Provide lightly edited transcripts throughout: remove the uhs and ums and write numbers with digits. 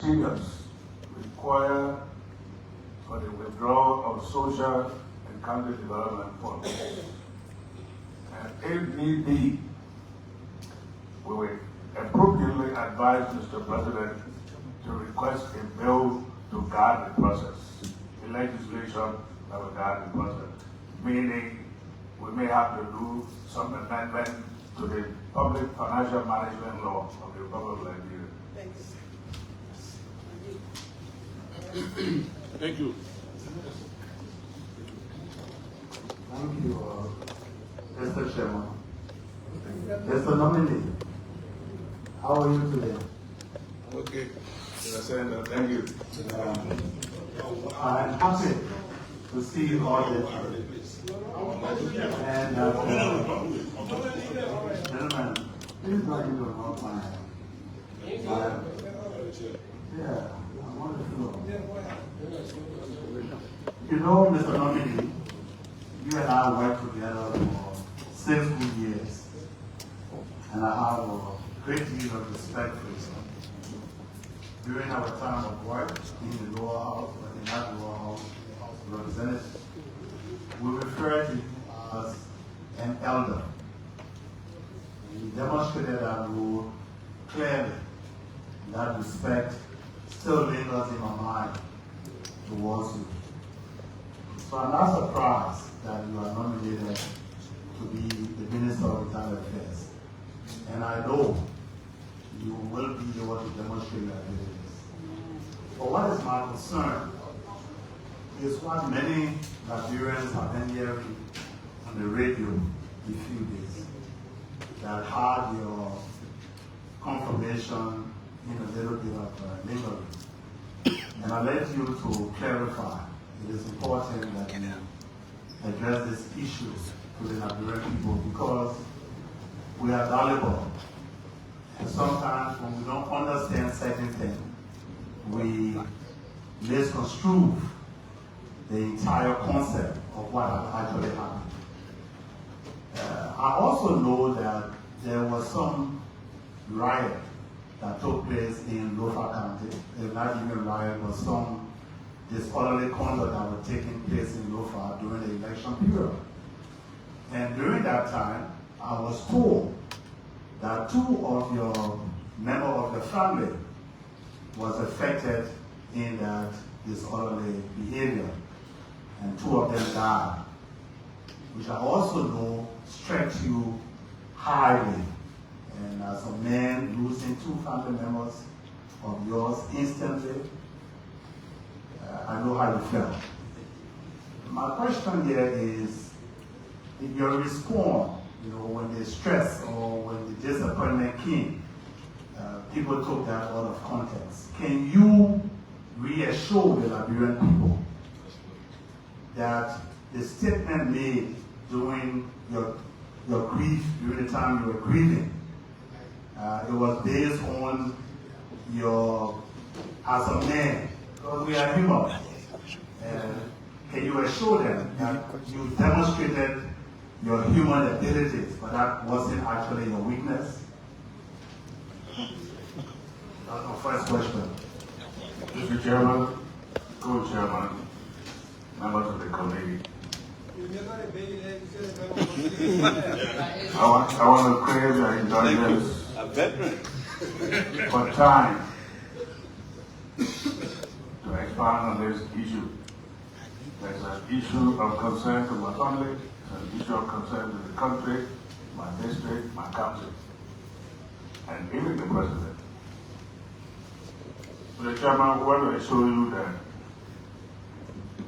seniors require for the withdrawal of social and county development funds. And if need be, we will appropriately advise Mr. President to request a bill to guard the process, a legislation that will guard the process, meaning we may have to do some amendment to the Public Financial Management Law of the Republic of Nigeria. Thank you. Thank you, Mr. Chairman. Mr. Nominee, how are you today? Okay, Senator, thank you. I'm happy to see you all this. And, gentlemen, please don't you about my, yeah, I want to know. You know, Mr. Nominee, you and I worked together for 6 good years, and I have a great deal of respect for you. During our time of work in the lower house, or in that lower house of representatives, we refer to you as an elder. You demonstrated that role clearly. That respect still lingers in my mind towards you. So I'm not surprised that you are nominated to be the Minister of Internal Affairs. And I know you will be able to demonstrate your abilities. But what is my concern is what many Liberians have been hearing on the radio a few days, that had your confirmation in a little bit of lingering. And I let you to clarify. It is important that you address these issues to the Liberian people, because we are valuable. And sometimes when we don't understand certain things, we misconstrue the entire concept of what has actually happened. I also know that there was some riot that took place in Lofa County. Not even riot, but some disorderly conduct that were taking place in Lofa during the election period. And during that time, I was told that 2 of your members of the family was affected in that disorderly behavior, and 2 of them died, which I also know stretched you highly. And as a man losing 2 family members of yours instantly, I know how you felt. My question here is, if your response, when the stress or when the disappointment came, people took that out of context. Can you reassure the Liberian people that the statement made during your grief, during the time you were grieving, it was based on your, as a man, because we are human. Can you assure them that you demonstrated your human abilities, but that wasn't actually your weakness? That's my first question. Mr. Chairman, Co-Chairman, members of the committee, I want to crave your indulgence for time to expand on this issue. There's an issue of concern to my family, an issue of concern to the country, my district, my county, and even the president. Mr. Chairman, I want to assure you that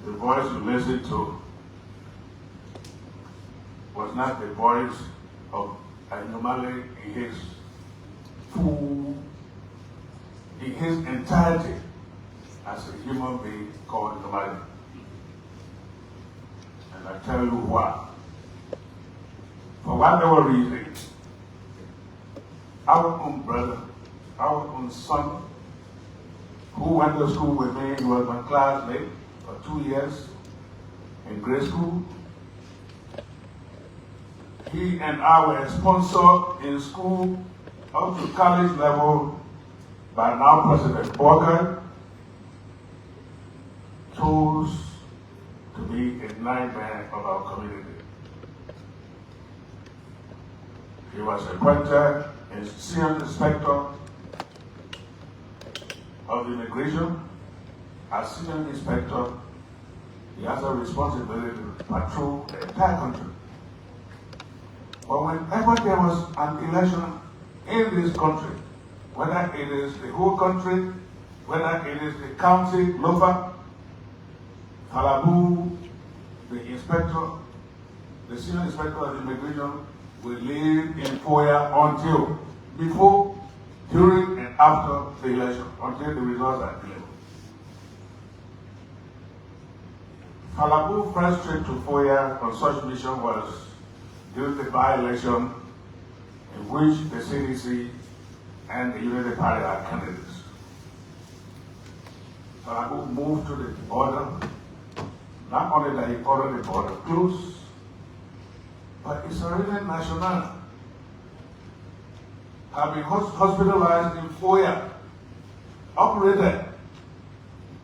the voice you listened to was not the voice of Nyumalan in his entirety as a human being called Nyumalan. And I tell you why. For whatever reason, our own brother, our own son, who went to school with me, he was my classmate for 2 years in grade school. He and I were sponsored in school up to college level by now President Walker chose to be a nightmare of our community. He was appointed as Senior Inspector of Immigration. As Senior Inspector, he has a responsibility to patrol the entire country. But whenever there was an election in this country, whether it is the whole country, whether it is the county, Lofa, Falabu, the inspector, the Senior Inspector of Immigration will live in FOIA until, before, during, and after the election, until the results are clear. Falabu's first trip to FOIA on such mission was during the by-election in which the CDC and the Unity Party are candidates. Falabu moved to the border. Not only that he ordered the border closed, but Israeli national have been hospitalized in FOIA, operated,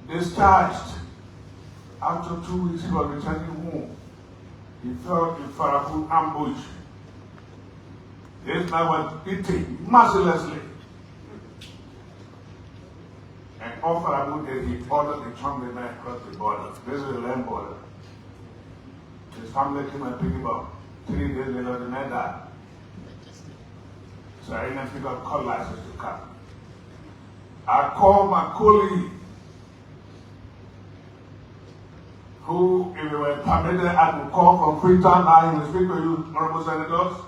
discharged. After 2 weeks, he was returning home. He fell in Farabu ambush. This man was beaten mercilessly. And all Farabu did, he ordered the Trump man across the border. This is the land border. His family came and picked him up. 3 days later, the man died. So I didn't pick up call license to come. I called my colleague, who, if we were permitted, I could call from Freetown. I will speak to you, honorable senators.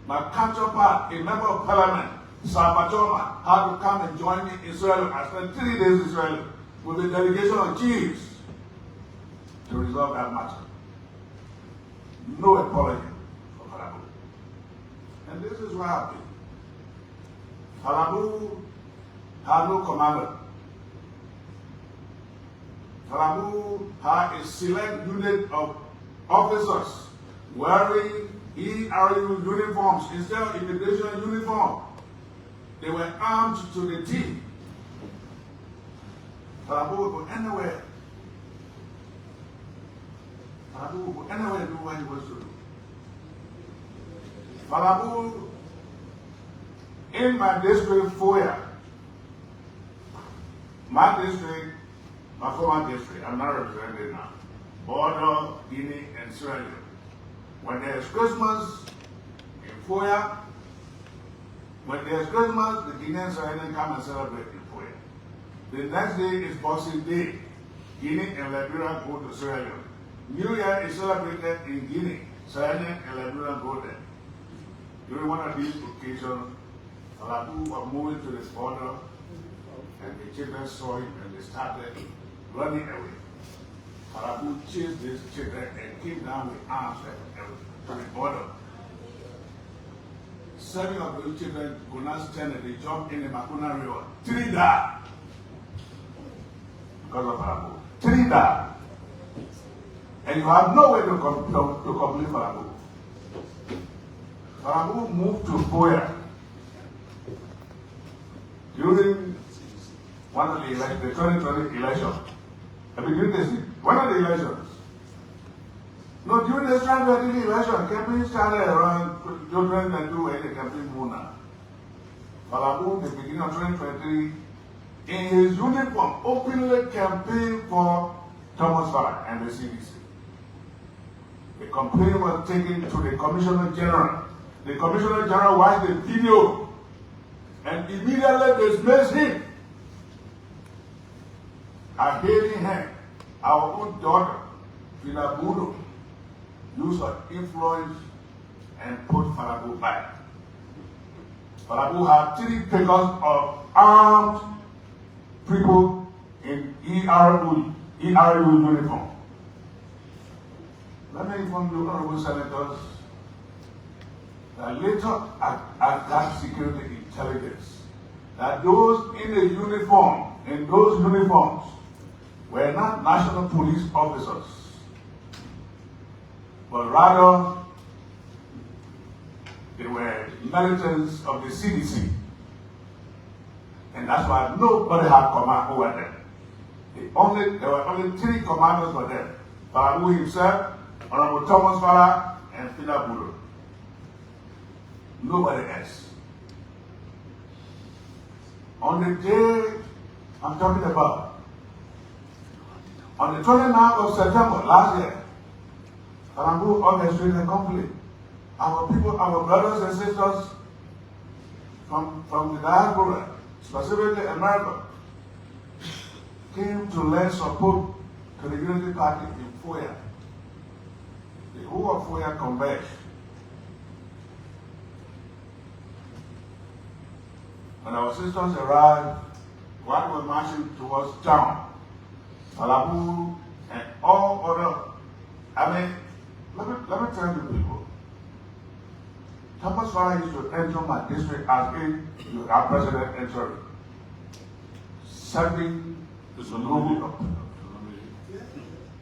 My counterpart, a member of parliament, Sabatoma, had to come and join me in Israel. I spent 3 days in Israel with a delegation of chiefs to resolve that matter. No apology for Falabu. And this is what happened. Falabu had no commander. Falabu had a select unit of officers wearing ERU uniforms instead of immigration uniform. They were armed to the teeth. Falabu would go anywhere. Falabu would go anywhere and do what he was to do. Falabu, in my district, FOIA, my district, my former district, I'm not represented now, border, Guinea, and Sierra Leone. When there's Christmas in FOIA, when there's Christmas, the Guineans and Sierra Leone come and celebrate in FOIA. The next day is Boxing Day. Guinea and Liberia go to Sierra Leone. New Year is celebrated in Guinea. Sierra Leone and Liberia go there. During one of these occasions, Falabu were moving to the border, and the children saw him and they started running away. Falabu chased these children and came down with arms to the border. 7 of those children could not stand and they jumped in the Makuna River. 3 died because of Falabu. 3 died. And you have no way to complete Falabu. Falabu moved to FOIA during one of the elections, the 2020 election. I mean, during this, one of the elections. No, during this time of the election, campaign started around children and do any campaign Muna. Falabu, the beginning of 2023, in his uniform, openly campaigned for Thomas Farr and the CDC. The complaint was taken to the Commissioner General. The Commissioner General watched the video and immediately dismissed him. A hailing hand, our own daughter, Filabuno, used her influence and put Falabu back. Falabu had 3 figures of armed people in ERU uniform. Let me inform you, honorable senators, that later I got security intelligence that those in the uniform, in those uniforms, were not national police officers, but rather they were militants of the CDC. And that's why nobody had command over them. There were only 3 commanders for them. Barabu himself, Honorable Thomas Fala, and Fina Budo. Nobody else. On the day I'm talking about, on the 29th of September last year, Barabu orchestrated a conflict. Our people, our brothers and sisters from the diaspora, specifically America, came to lend support to the Unity Party in Foya. The whole of Foya converged. When our sisters arrived, while we were marching towards town, Malabu and all other, let me tell you people, Thomas Fala used to enter my district as if you are president entering, serving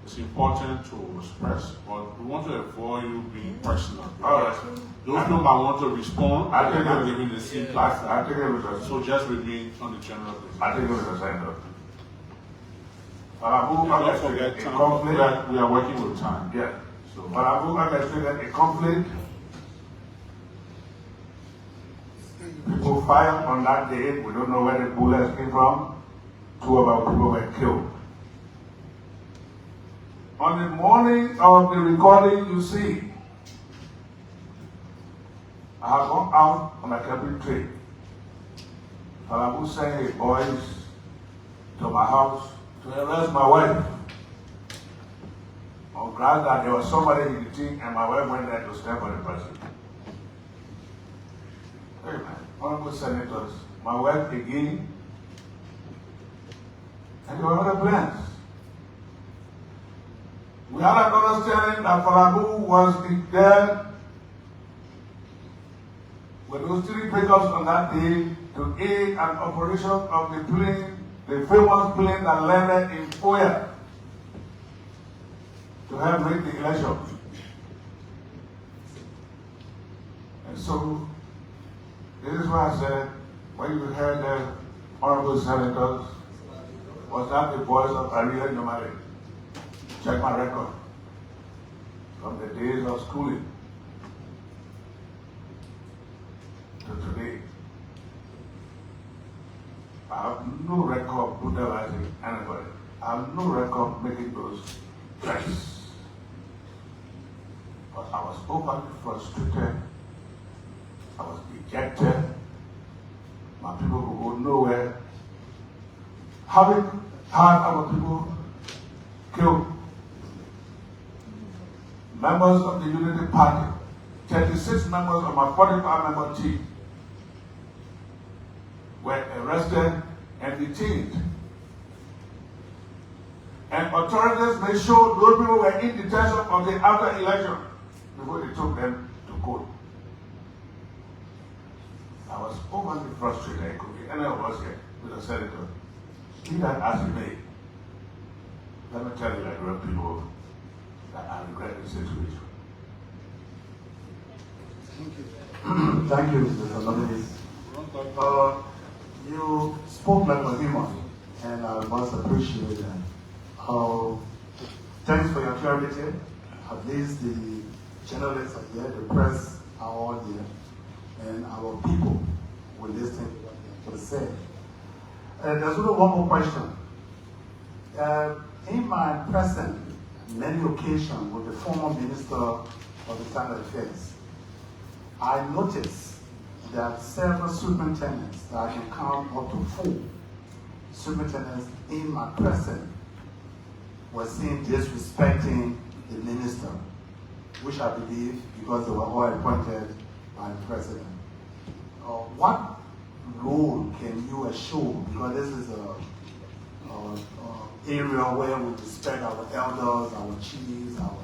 It's important to express, but we want to avoid you being personal. All right. Those people might want to respond, I think not it- giving the same platform. I think it was a So just remain on the general basis. I think it was a sender. Malabu Don't orchestrated forget a time. conflict. We are working with time. Yeah. So Malabu orchestrated a conflict. People fired on that day. We don't know where the bullets came from. 2 of our people were killed. On the morning of the recording you see, I have gone out on a camping trip. Malabu sent his boys to my house to arrest my wife. On grounds that there was somebody in the team and my wife went there to stand for the person. Hey man, honorable senators, my wife again, and there were other plans. We had an understanding that Falabu was there with those 3 pickups on that day to aid an operation of the plane, the famous plane that landed in Foya to help rig the election. And so, this is why I said, when you heard the honorable senators, was that the voice of Ariel Nyumalan? Check my record from the days of schooling to today. I have no record brutalizing anybody. I have no record making those threats. But I was overly frustrated. I was dejected. My people could go nowhere. Having had our people killed, members of the Unity Party, 36 members of my 45-member team were arrested and detained. And authorities made sure those people were in detention of the after election before they took them to court. I was overly frustrated. It could be any of us here with a senator. Be that as it may, let me tell you, like real people, that I regret the situation. Thank you, Mr. Salomon. You spoke like a human, and I must appreciate that. Thanks for your clarity. At least the journalists are here, the press are all here, and our people will listen to what they have to say. There's only one more question. In my present many occasions with the former Minister of Internal Affairs, I noticed that several superintendents, that I can count up to 4 superintendents in my present, were seen disrespecting the minister, which I believe because they were all appointed by the president. What role can you assure, because this is a area where we respect our elders, our chiefs, our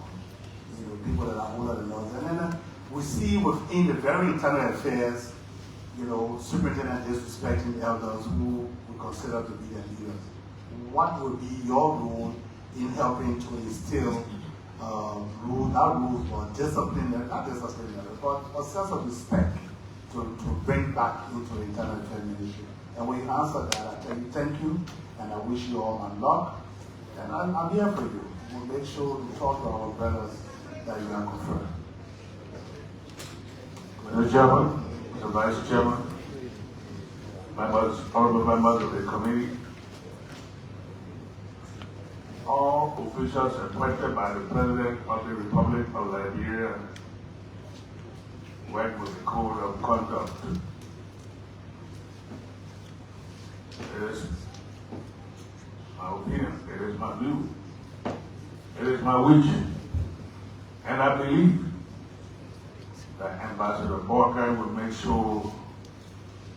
people that are older than us, and then we see within the very internal affairs, superintendent disrespecting elders who we consider to be their leaders. What would be your role in helping to instill rules for discipline, not discipline, but a sense of respect to bring back into the internal affairs ministry? And when you answer that, I tell you thank you, and I wish you all my luck. And I'm here for you. We'll make sure to talk to our brothers that you are confirmed. Mr. Chairman, Mr. Vice Chairman, members, honorable members of the committee, all officials appointed by the President of the Republic of Liberia work with the Code of Conduct. It is my opinion, it is my view, it is my wish, and I believe that Ambassador Borker will make sure,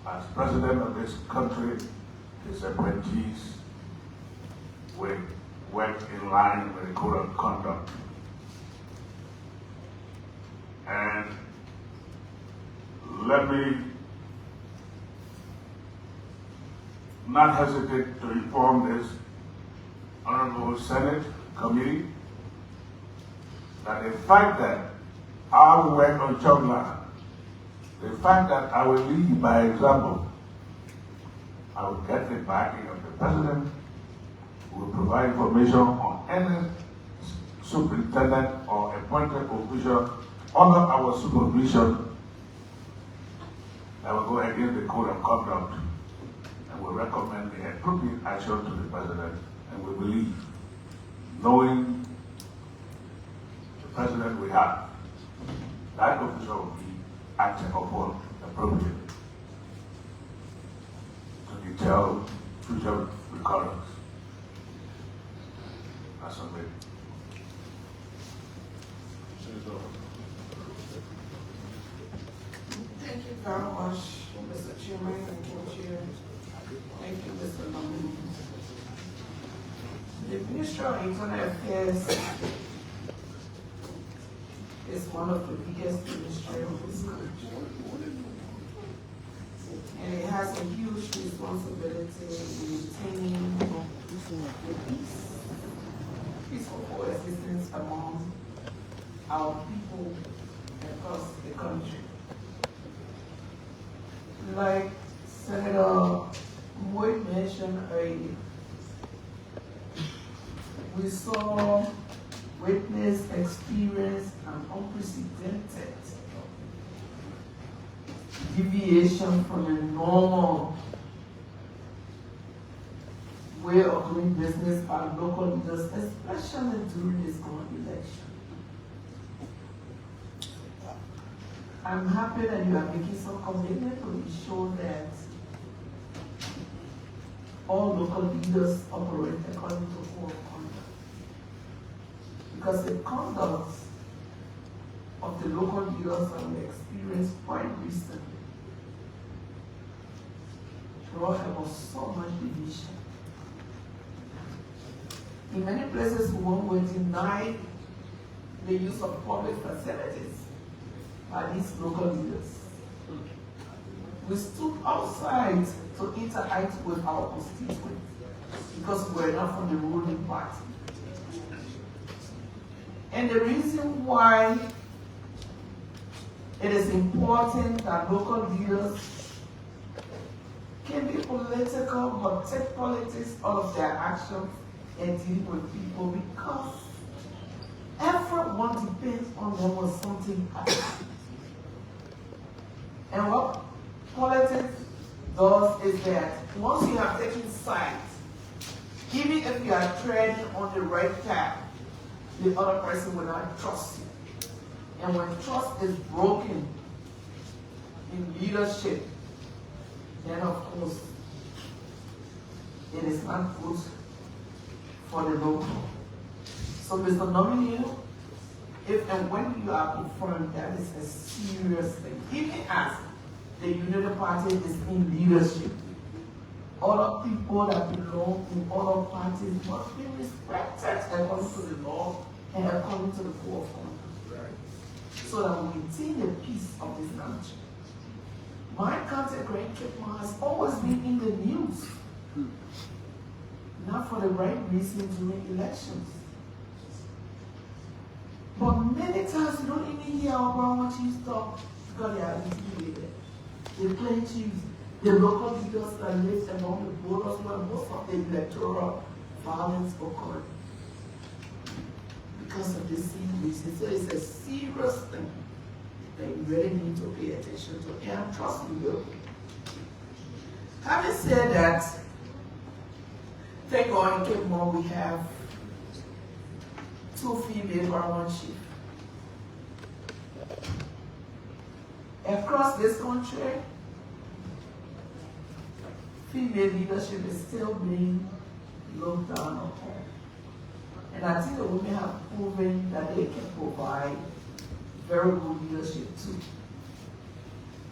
as President of this country, his appointees will work in line with the Code of Conduct. And let me not hesitate to inform this Honorable Senate Committee that the fact that I will work on Chogla, the fact that I will lead by example, I will get the backing of the President, who will provide information on any superintendent or appointed official under our supervision that will go against the Code of Conduct, and will recommend the appropriate action to the President, and we believe, knowing the President we have, that officer will be acting upon appropriately to deter future recurrence. That's a bit. Thank you very much, Mr. Chairman and Co-Chair. Thank you, Mr. Nominee. The Ministry of Internal Affairs is one of the biggest ministries of this country. And it has a huge responsibility in maintaining the peaceful coexistence among our people across the country. Like Senator Moy mentioned earlier, we saw, witnessed, experienced an unprecedented deviation from a normal way of doing business by local leaders, especially during this current election. I'm happy that you are making some commitment to ensure that all local leaders operate according to code of conduct. Because the conduct of the local leaders that we experienced quite recently brought about so much division. In many places, one will deny the use of public facilities by these local leaders. We stood outside to interact with our constituents because we're not from the ruling party. And the reason why it is important that local leaders can be political but take politics out of their actions and deal with people, because everyone depends on them when something happens. And what politics does is that once you have taken sides, even if you are treading on the right path, the other person will not trust you. And when trust is broken in leadership, then of course it is not good for the local. So Mr. Nominee, if and when you are confirmed, that is a serious thing. Even as the Unity Party is in leadership, other people that belong in other parties must be respected according to the law and according to the code of conduct, so that we maintain the peace of this country. My country, Great Cape has always been in the news, not for the right reason during elections. But many times you don't even hear about what you talk because they are intimidated. They play chiefs. the local leaders that live among the borders where most of the electoral violence occurred because of the same reason. So it's a serious thing that you really need to pay attention to. And trust me, you. Having said that, thank God in Cape Mall we have 2 female paramount chiefs. Across this country, female leadership is still being looked down upon. And I think the women have proven that they can provide very good leadership too.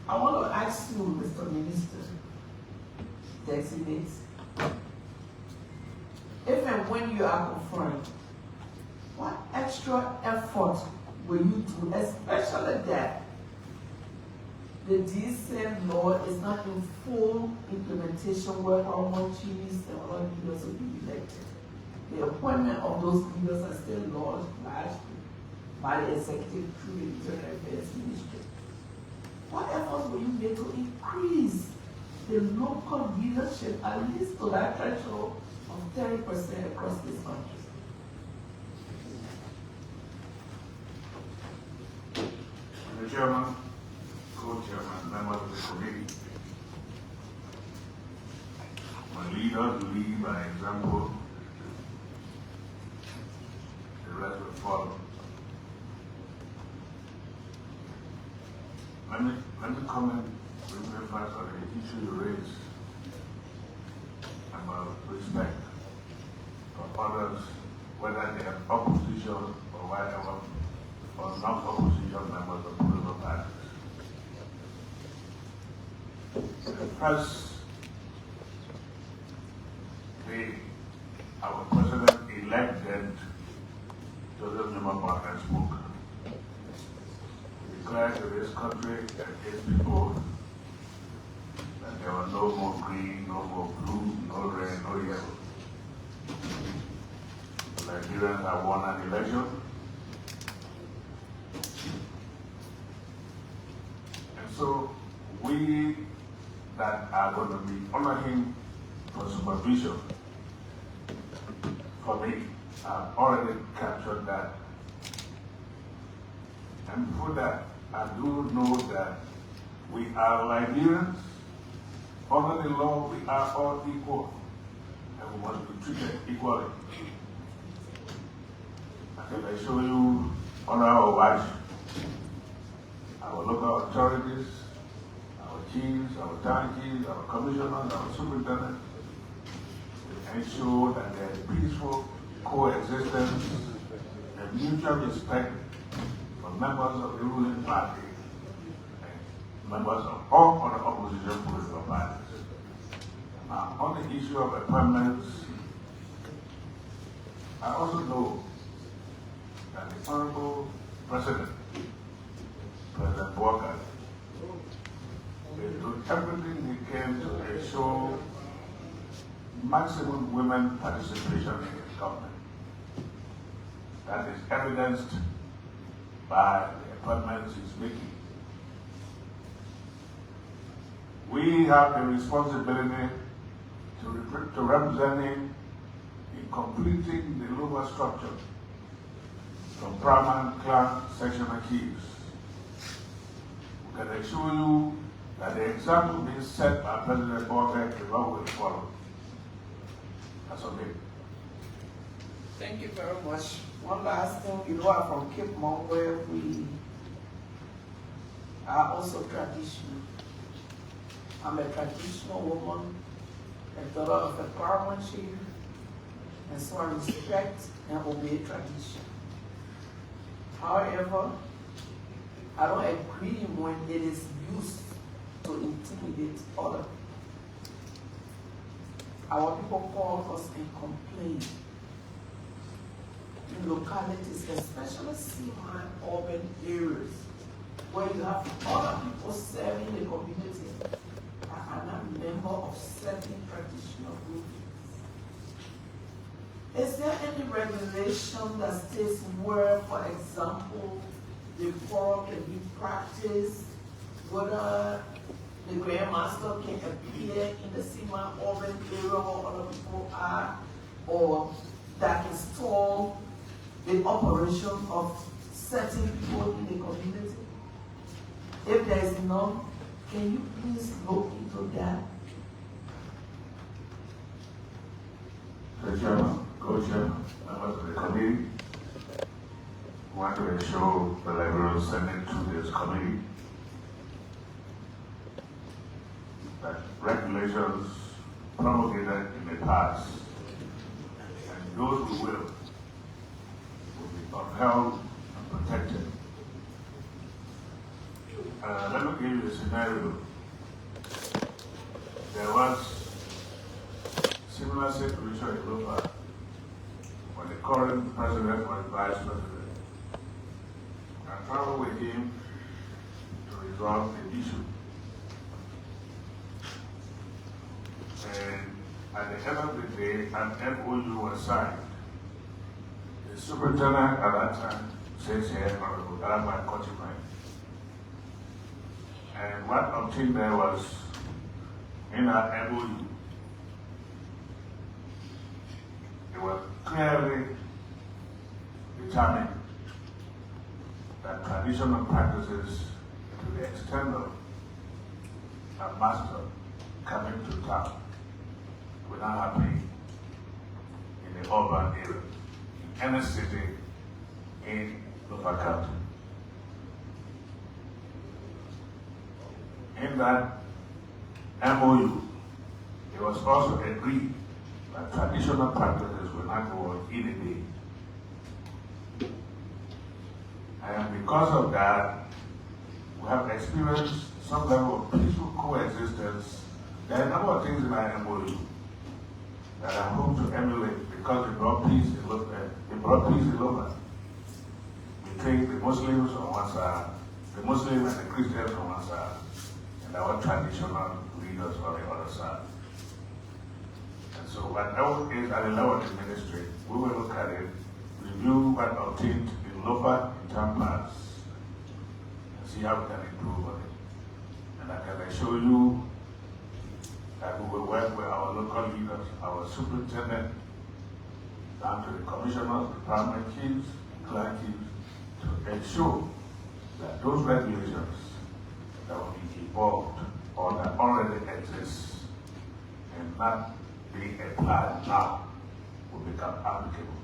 I want to ask you, Mr. Minister, Designate, if and when you are confirmed, what extra effort will you do, especially that the DSM law is not in full implementation where paramount chiefs and other leaders will be elected? The appointment of those leaders are still largely by the executive through the Internal Affairs Ministry. What efforts will you make to increase the local leadership at least to that threshold of 30% across this country? Mr. Chairman, co-chairman, members of the committee, my leaders lead by example. The rest will follow. Let me comment briefly first on the issue you raised about respect for others, whether they are opposition or whatever, or non-opposition members of political parties. First, our president-elect, Joseph Nyumalan, spoke. He declared to this country and his people that there was no more green, no more blue, no red, no yellow. Nigerians have won an election. And so we that are going to be under him for supervision, for me, I've already captured that. And for that, I do know that we are Liberians. Under the law, we are all equal, and we must be treated equally. I can assure you, on our watch, our local authorities, our chiefs, our town chiefs, our commissioners, our superintendents, ensure that there is peaceful coexistence and mutual respect for members of the ruling party and members of all other opposition political parties. Now, on the issue of appointments, I also know that the Honorable President Walker, will do everything he can to ensure maximum women participation in his government. That is evidenced by the appointments he's making. We have a responsibility to represent him in completing the lower structure from paramount clerk sectional chiefs. We can assure you that the example being set by President Walker is what will follow. That's okay. Thank you very much. One last thing, you know, I'm from Cape Mall where we are also traditional. I'm a traditional woman, a daughter of a paramount chief, and so I respect and obey tradition. However, I don't agree when it is used to intimidate others. Our people call us and complain in localities, especially semi-urban areas, where you have other people serving the community that are not members of certain traditional groups. Is there any regulation that states where, for example, the forum can be practiced, whether the grandmaster can appear in the SEMA urban area where other people are, or that can stall the operation of certain people in the community? If there is none, can you please look into that? The chairman, co-chairman, members of the committee, want to ensure the Liberal Senate to this committee that regulations promulgated in the past and those who will be upheld and protected. Let me give you a scenario. There was similar situation in Lupa when the current president was vice president. I traveled with him to resolve the issue. And at the end of the day, an MOU was signed. The superintendent at that time says here, Honorable Dalama Kochimai. And what obtained there was in our MOU, it was clearly determined that traditional practices to the extent of a master coming to town will not happen in the urban area, in any city in Lupa County. In that MOU, it was also agreed that traditional practices will not go on in a day. And because of that, we have experienced some level of peaceful coexistence. There are a number of things in our MOU that I hope to emulate because it brought peace in Lopa. Between the Muslims on one side, the Muslims and the Christians on one side, and our traditional leaders on the other side. And so whatever is at the level of the ministry, we will look at it, review what obtained in Lopa in time past, and see how we can improve on it. And I can assure you that we will work with our local leaders, our superintendent, down to the commissioners, department chiefs, clerk chiefs, to ensure that those regulations that will be evolved or that already exist and not being applied now will become applicable,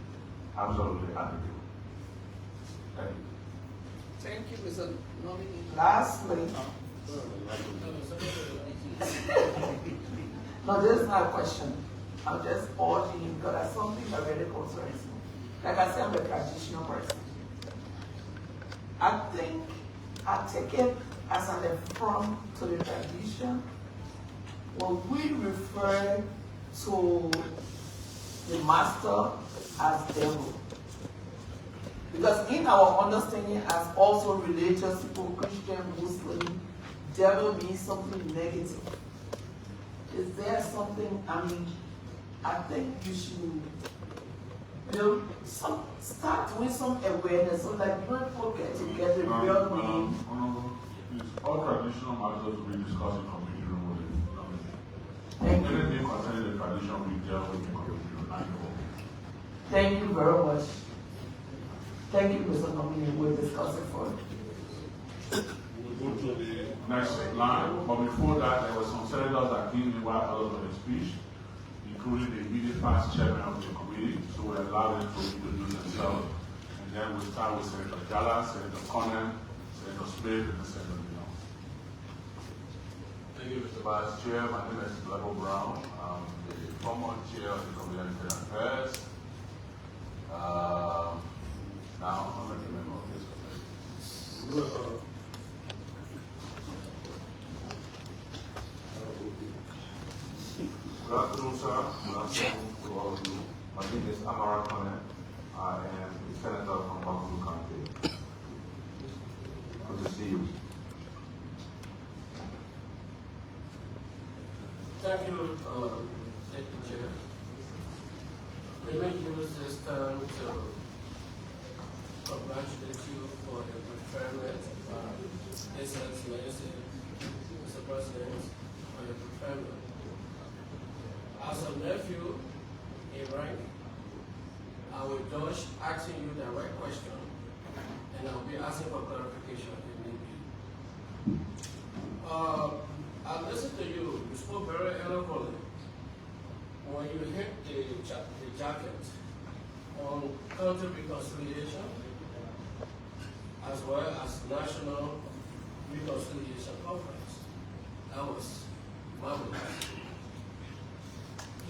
absolutely applicable. Thank you. Thank you, Mr. Nominee. Lastly, no, this is not a question. I'm just urging you because that's something that really concerns me. Like I said, I'm a traditional person. I think I take it as an affront to the tradition when we refer to the master as devil. Because in our understanding as also religious people, Christian, Muslim, devil means something negative. Is there something, I think you should start with some awareness so that when people get to get the real meaning. All traditional matters will be discussed in community room with it. Thank you. Anything concerning the tradition we deal with in community room. Thank you very much. Thank you, Mr. Nominee. We'll discuss it further. We'll go to the next line, but before that, there were some senators that came in while others of the speech, including the immediate past chairman of the committee, so we'll allow them to introduce themselves. And then we'll start with Senator Jala, Senator Conan, Senator Smith, and Senator Dino. Thank you, Mr. Vice Chair. My name is Level Brown. I'm the former chair of the Community Affairs. Now I'm a member of this committee. Good afternoon, sir. Good afternoon to all of you. My name is Amara Kone. I am the senator from Bakuru County. Good to see you. Thank you, Chair. Let me use this time to congratulate you for the referment. Excellency Mr. President, or your family. As a nephew in rank, I will judge asking you the right question, and I will be asking for clarification if need be. I listened to you. You spoke very eloquently when you hit the jacket on country reconciliation as well as national reconciliation conference. That was marvelous.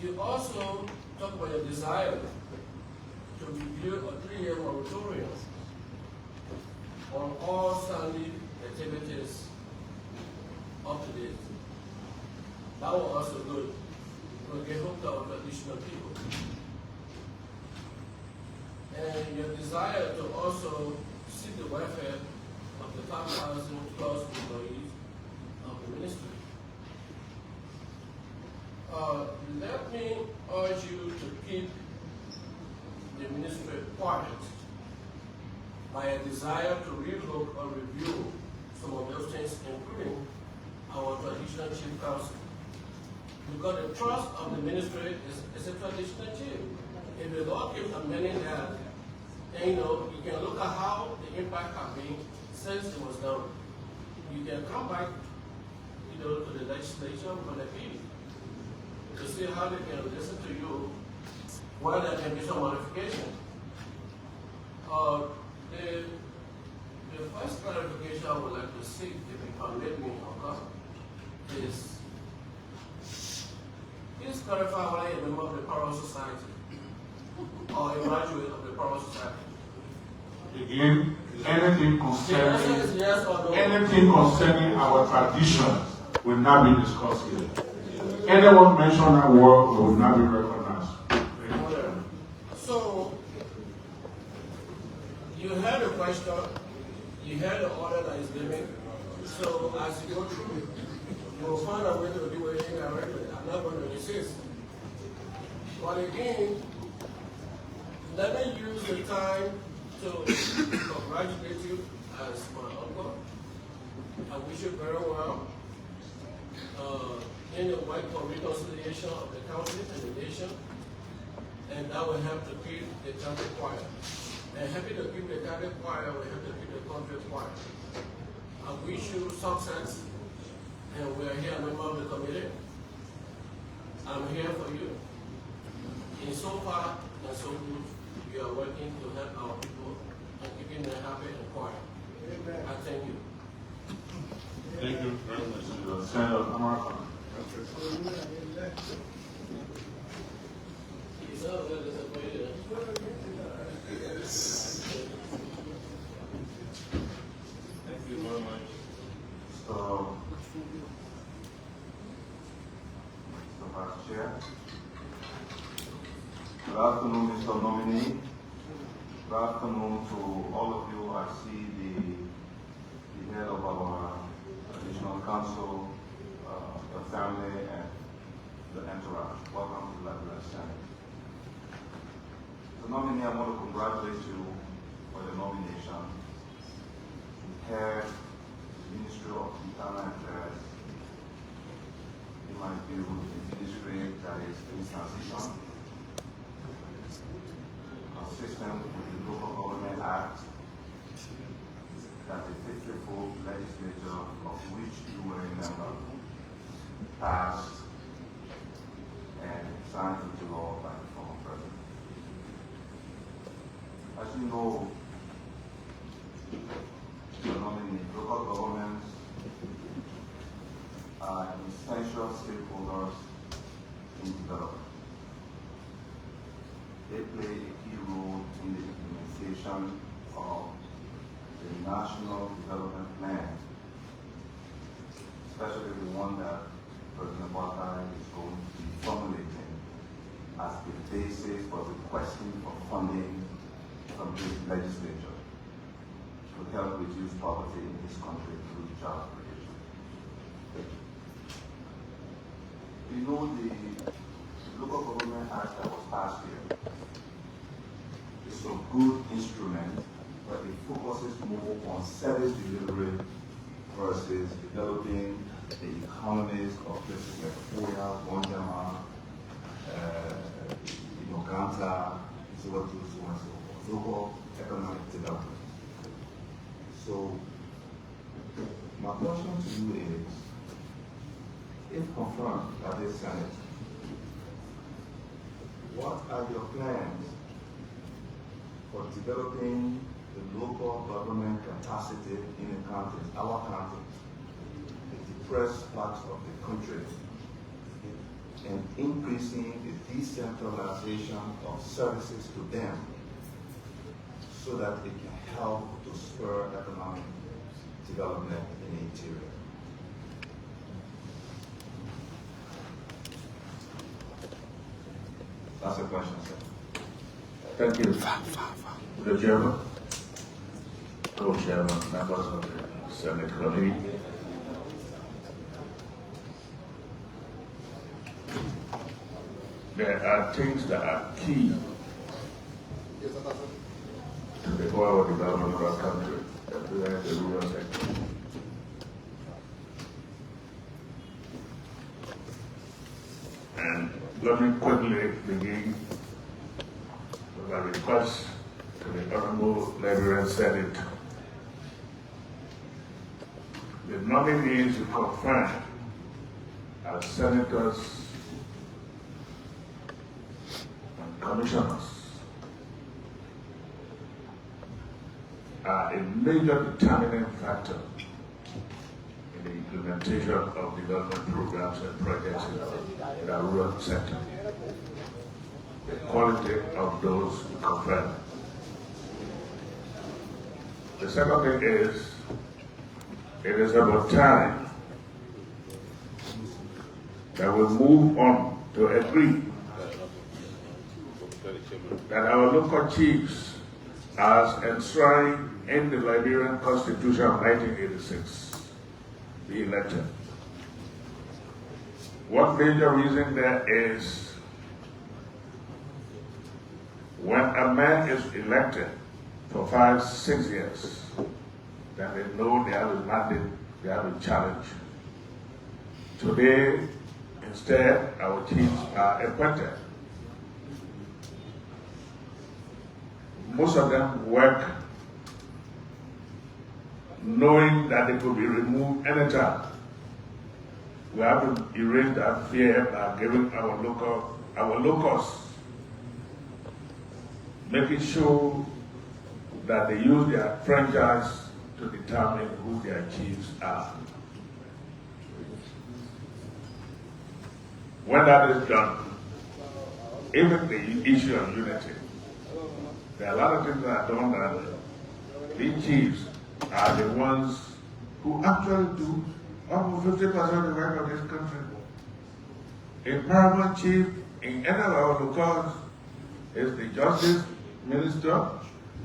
You also talk about your desire to review a 3-year moratorium on all Sunday activities up to date. That was also good. We'll get hooked up with additional people. And your desire to also see the welfare of the 5,000 plus employees of the ministry. Let me urge you to keep the ministry quiet by a desire to relook or review some of those things, including our traditional chief council. Because the trust of the ministry is a traditional chief. If the Lord keeps amending that, then you can look at how the impact has been since it was done. You can come back to the legislature for the people to see how they can listen to you, where there can be some modification. The first clarification I would like to seek, if you permit me, is please clarify whether you're a member of the Power Society or a graduate of the Power Society. Again, anything concerning our traditions will not be discussed here. Anyone mention that word will not be recognized. So, you heard the question, you heard the order that is given. So, as you go through, you will find a way to do it indirectly. I'm not going to insist. But again, let me use the time to congratulate you as my uncle. I wish you very well in the work for reconciliation of the country and the nation, and that will help to keep the country quiet. And happy to keep the country quiet, we have to keep the country quiet. I wish you success, and we are here, member of the committee. I'm here for you. In so far and so good, you are working to help our people and keeping them happy and quiet. I thank you. Thank you very much, Senator America. Thank you very much. So, Mr. Vice Chair. Good afternoon, Mr. Nominee. Good afternoon to all of you. I see the head of our Additional Council, the family, and the entourage. Welcome to Liberia Senate. The nominee, I want to congratulate you for the nomination. You head the Ministry of Internal Affairs. In my view, the ministry that is in transition, consistent with the Local Government Act, that the faithful legislature of which you were a member passed and signed into law by the former president. As you know, the nominee, local governments are essential stakeholders in development. They play a key role in the implementation of the National Development Plan, especially the one that President Ouattara is going to be formulating as the basis for requesting for funding from this legislature to help reduce poverty in this country through job creation. You know, the Local Government Act that was passed here is a good instrument, but it focuses more on service delivery versus developing the economies of places like Korea, Bonjama, Ganta, so on and so forth, local economic development. So, my question to you is, if confirmed by the Senate, what are your plans for developing the local government capacity in the counties, our counties, the depressed parts of the country, and increasing the decentralization of services to them so that it can help to spur economic development in the interior? That's a question, sir. Thank you. The Chairman, Co-Chairman, members of the Senate Committee. There are things that are key to the overall development of our country, particularly the rural sector. And let me quickly begin with a request to the Honorable Liberian Senate. The nominees you confirm as senators and commissioners are a major determining factor in the implementation of development programs and projects in the rural sector. The quality of those you confirm. The second thing is, it is about time that we move on to agree that our local chiefs, as enshrined in the Liberian Constitution of 1986, be elected. One major reason there is when a man is elected for 5-6 years, then they know they have a mandate, they have a challenge. Today, instead, our chiefs are appointed. Most of them work knowing that they could be removed anytime. We have to erase that fear by giving our locals, making sure that they use their franchise to determine who their chiefs are. When that is done, even the issue of unity, there are a lot of things that are done that these chiefs are the ones who actually do almost 50% of the work of this country. A paramount chief in any of our locales is the justice minister,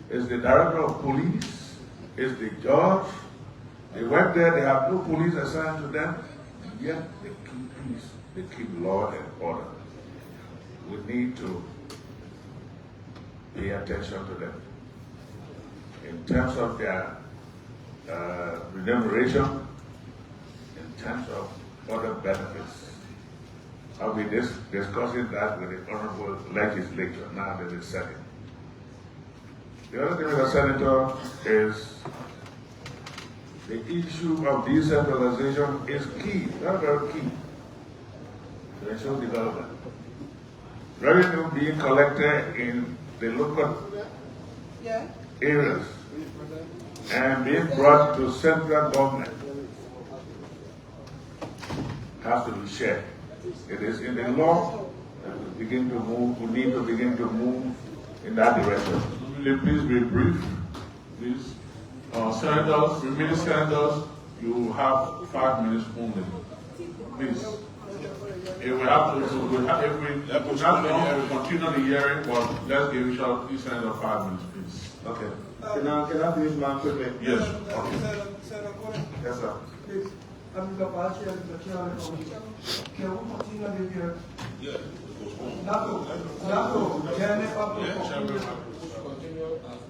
is the director of police, is the judge. They work there, they have no police assigned to them, and yet they keep peace, they keep law and order. We need to pay attention to them. In terms of their remuneration, in terms of other benefits. I'll be discussing that with the Honorable Legislature now that it's setting. The other thing with the Senator is the issue of decentralization is key, very, very key to ensure development. Revenue being collected in the local areas and being brought to central government has to be shared. It is in the law that we begin to move, we need to begin to move in that direction. Please be brief, please. Senators, remaining senators, you have 5 minutes only. Please. If we have to, if we continue the hearing, but let's give each other, each senator 5 minutes, please. Okay. Can I finish my statement? Yes. Okay. Yes, sir. Please, I'm the vice chair of the committee. Can we continue the hearing? Yeah. Nato, chairman of the committee.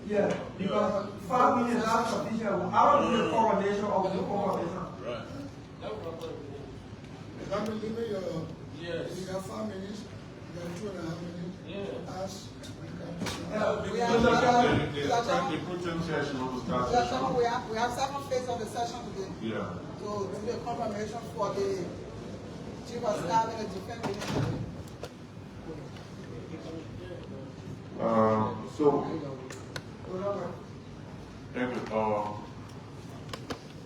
Yeah, because 5 minutes is not sufficient. I want to do the coordination of the coordination. Right. appointment. Can we limit your, Yes. you got 5 minutes, you got 2.5 minutes. Yeah. Ask, We have 7 phases of the session today. Yeah. So do a confirmation for the chief of staff and the defense minister. So, thank you.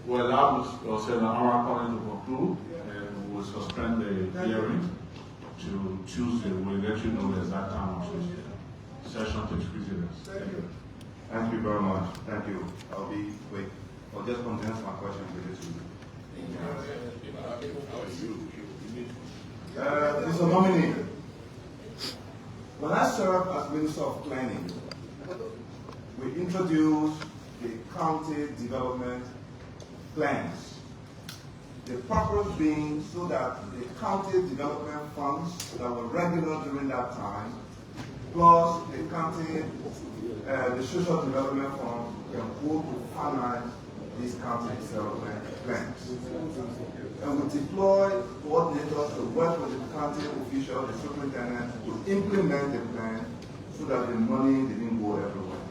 We'll allow our calling to conclude, and we'll suspend the hearing to Tuesday. We'll let you know the exact time on Tuesday. Session takes precedence. Thank you. Thank you very much. Thank you. I'll be quick. I'll just condense my question related to Mr. Nominee, when I served as Minister of Planning, we introduced the county development plans. The purpose being so that the county development funds that were regular during that time, plus the county, the social development fund, can go to finance these county development plans. And we deploy coordinators to work with the county official, the superintendent, to implement the plan so that the money didn't go everywhere.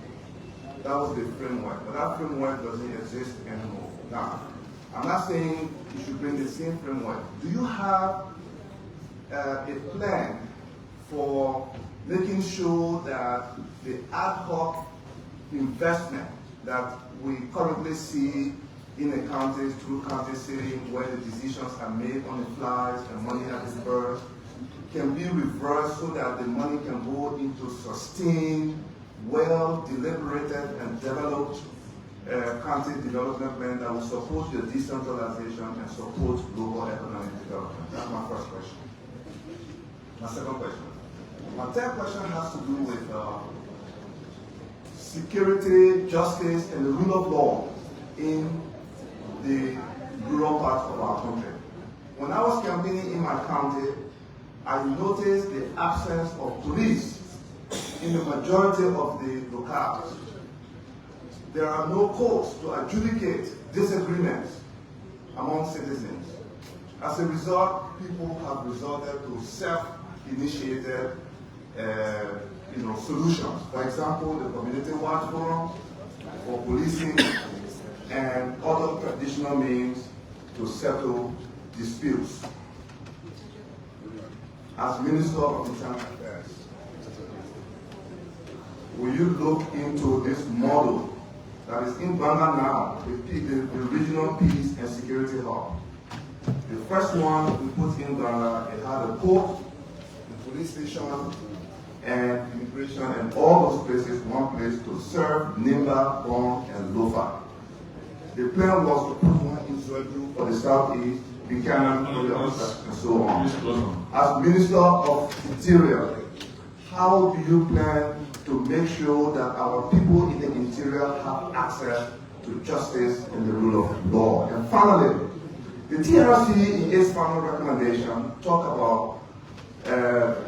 That was the framework, but that framework doesn't exist anymore. Now, I'm not saying you should bring the same framework. Do you have a plan for making sure that the ad hoc investment that we currently see in the counties, through county settings, where the decisions are made on the flies and money are dispersed, can be reversed so that the money can go into sustained, well deliberated and developed county development plan that will support your decentralization and support global economic development? That's my first question. My second question. My third question has to do with security, justice, and the rule of law in the rural parts of our country. When I was campaigning in my county, I noticed the absence of police in the majority of the locales. There are no courts to adjudicate disagreements among citizens. As a result, people have resorted to self-initiated solutions. For example, the community watch forum for policing and other traditional means to settle disputes. As Minister of Internal Affairs, will you look into this model that is in Ghana now, the regional peace and security hub? The first one we put in Ghana, it had a court, a police station, and immigration, and all those places, one place to serve Nimba, Bon, and Lofa. The plan was to put one in Zwedu for the southeast, Buchanan, and so on. As Minister of Interior, how do you plan to make sure that our people in the interior have access to justice and the rule of law? And finally, the TRC in its final recommendation talk about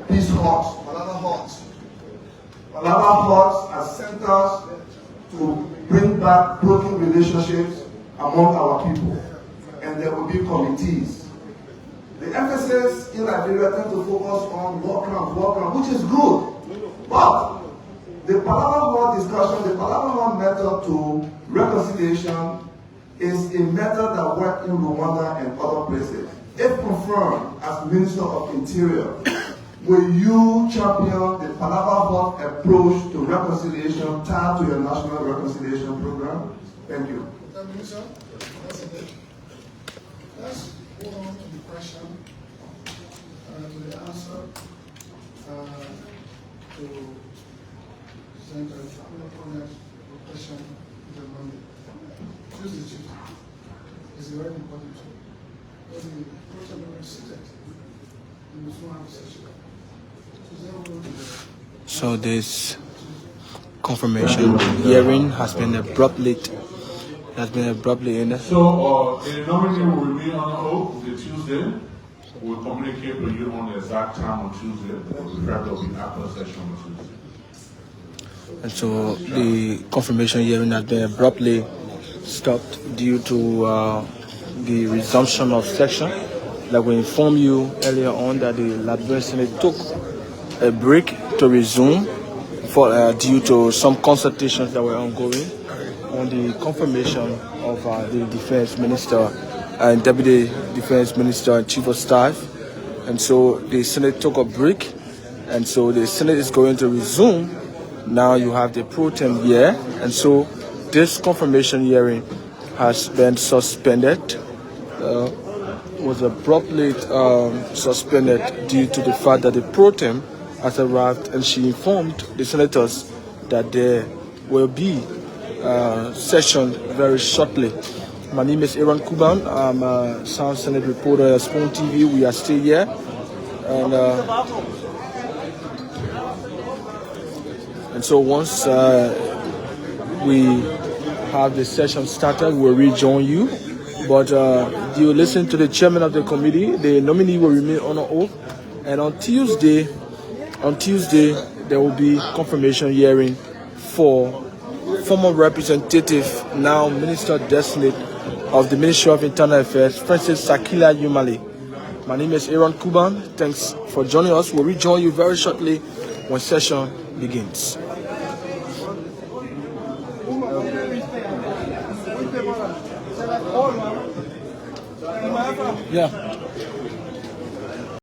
peace huts, Palava huts as centers to bring back broken relationships among our people, and there will be committees. The emphasis in Liberia tends to focus on war crimes, which is good, but the Palava hut discussion, the Palava hut method to reconciliation is a method that works in Rwanda and other places. If confirmed as Minister of Interior, will you champion the Palava hut approach to reconciliation tied to your national reconciliation program? Thank you. Minister, let's go on to the question, to the answer, to Senator Cornet's question the Monday. Tuesday is very important. Because the question will be seated. We must not have a session. So this confirmation hearing has been abruptly ended. So the nominee will remain on hold the Tuesday. We'll communicate with you on the exact time on Tuesday. We'll prepare to be after session on Tuesday. And so the confirmation hearing has been abruptly stopped due to the resumption of session. Like we informed you earlier on that the Liberian Senate took a break to resume for due to some consultations that were ongoing on the confirmation of the Defense Minister and Deputy Defense Minister and Chief of Staff. And so the Senate took a break, and so the Senate is going to resume. Now you have the pro tem here, and so this confirmation hearing has been suspended. Was abruptly suspended due to the fact that the pro tem has arrived, and she informed the senators that there will be session very shortly. My name is Aaron Kuban. I'm a Sound Senate reporter at Spoon TV. We are still here, and so once we have the session started, we'll rejoin you. But you listen to the chairman of the committee. The nominee will remain on oath, and on Tuesday there will be confirmation hearing for former representative, now Minister Designate of the Ministry of Internal Affairs, Princess Sakila Nyumalan. My name is Aaron Kuban. Thanks for joining us. We'll rejoin you very shortly when session begins. Yeah.